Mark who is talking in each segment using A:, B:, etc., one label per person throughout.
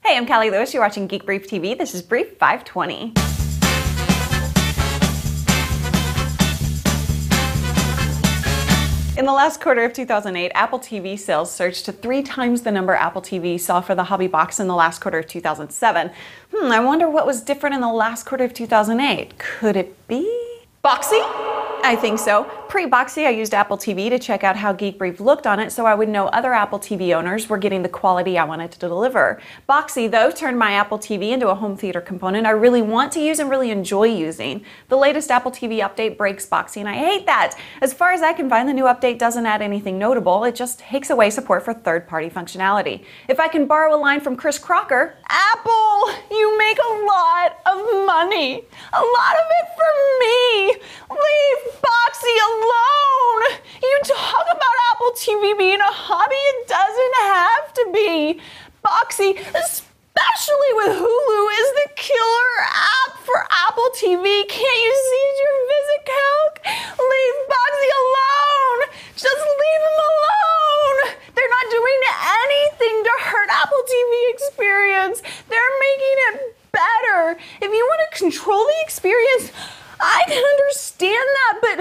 A: Hey, I'm Callie Lewis. You're watching Geek Brief TV. This is Brief 520. In the last quarter of 2008, Apple TV sales surged to 3 times the number Apple TV saw for the hobby box in the last quarter of 2007. I wonder what was different in the last quarter of 2008. Could it be Boxy? I think so. Pre-Boxy, I used Apple TV to check out how Geek Brief looked on it so I would know other Apple TV owners were getting the quality I wanted to deliver. Boxy, though, turned my Apple TV into a home theater component I really want to use and really enjoy using. The latest Apple TV update breaks Boxy, and I hate that. As far as I can find, the new update doesn't add anything notable. It just takes away support for third-party functionality. If I can borrow a line from Chris Crocker, Apple, you make a lot of money. A lot of it for me. Leave Boxy alone! You talk about Apple TV being a hobby, it doesn't have to be. Boxy, especially with Hulu, is the killer app for Apple TV. Can't you see your visit calc? Leave Boxy alone! Just leave him alone! They're not doing anything to hurt Apple TV experience. They're making it better. If you want to control the experience, I can understand that, but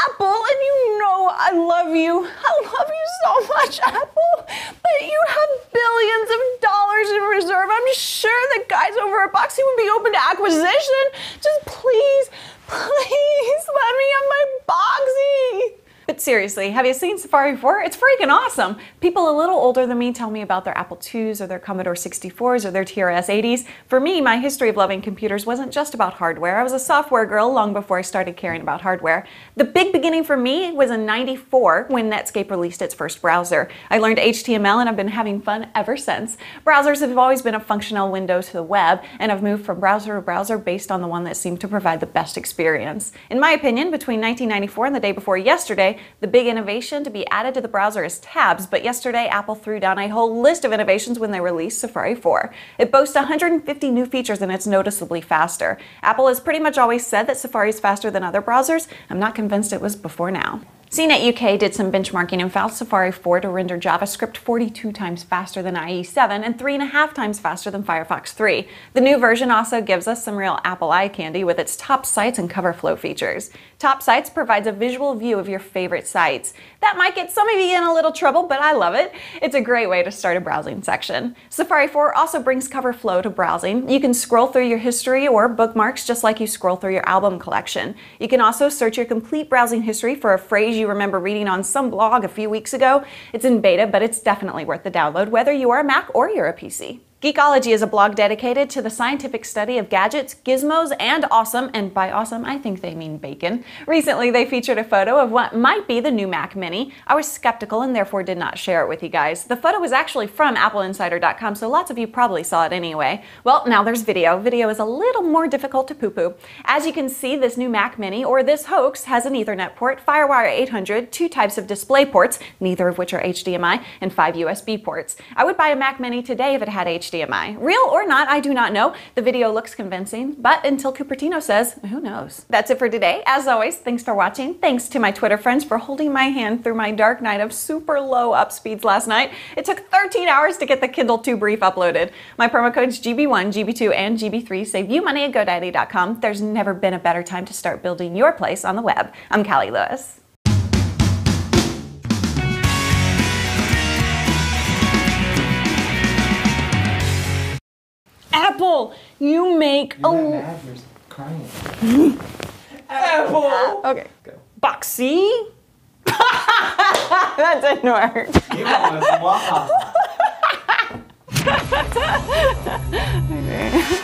A: Apple, and you know I love you. I love you so much, Apple. But you have billions of dollars in reserve. I'm sure the guys over at Boxy would be open to acquisition. Just please, please let me have my Boxy. But seriously, have you seen Safari 4? It's freaking awesome. People a little older than me tell me about their Apple IIs or their Commodore 64s or their TRS-80s. For me, my history of loving computers wasn't just about hardware. I was a software girl long before I started caring about hardware. The big beginning for me was in '94 when Netscape released its first browser. I learned HTML and I've been having fun ever since. Browsers have always been a functional window to the web, and I've moved from browser to browser based on the one that seemed to provide the best experience. In my opinion, between 1994 and the day before yesterday, the big innovation to be added to the browser is tabs, but yesterday Apple threw down a whole list of innovations when they released Safari 4. It boasts 150 new features and it's noticeably faster. Apple has pretty much always said that Safari is faster than other browsers. I'm not convinced it was before now. CNET UK did some benchmarking and found Safari 4 to render JavaScript 42 times faster than IE7 and 3.5 times faster than Firefox 3. The new version also gives us some real Apple eye candy with its top sites and cover flow features. Top Sites provides a visual view of your favorite sites. That might get some of you in a little trouble, but I love it. It's a great way to start a browsing section. Safari 4 also brings cover flow to browsing. You can scroll through your history or bookmarks just like you scroll through your album collection. You can also search your complete browsing history for a phrase you remember reading on some blog a few weeks ago. It's in beta, but it's definitely worth the download whether you are a Mac or you're a PC. Geekology is a blog dedicated to the scientific study of gadgets, gizmos, and awesome, and by awesome I think they mean bacon. Recently they featured a photo of what might be the new Mac Mini. I was skeptical and therefore did not share it with you guys. The photo was actually from appleinsider.com, so lots of you probably saw it anyway. Well, now there's video. Video is a little more difficult to poo-poo. As you can see, this new Mac Mini, or this hoax, has an Ethernet port, FireWire 800, 2 types of display ports, neither of which are HDMI, and 5 USB ports. I would buy a Mac Mini today if it had HDMI. Real or not, I do not know. The video looks convincing, but until Cupertino says, who knows? That's it for today. As always, thanks for watching. Thanks to my Twitter friends for holding my hand through my dark night of super low up speeds last night. It took 13 hours to get the Kindle 2 brief uploaded. My promo codes GB1, GB2, and GB3 save you money at GoDaddy.com. There's never been a better time to start building your place on the web. I'm Callie Lewis. Apple, you make
B: You're not mad, you're crying.
A: Apple. Okay.
B: Go.
A: Boxy. That didn't work.
B: You almost lost.
A: Okay.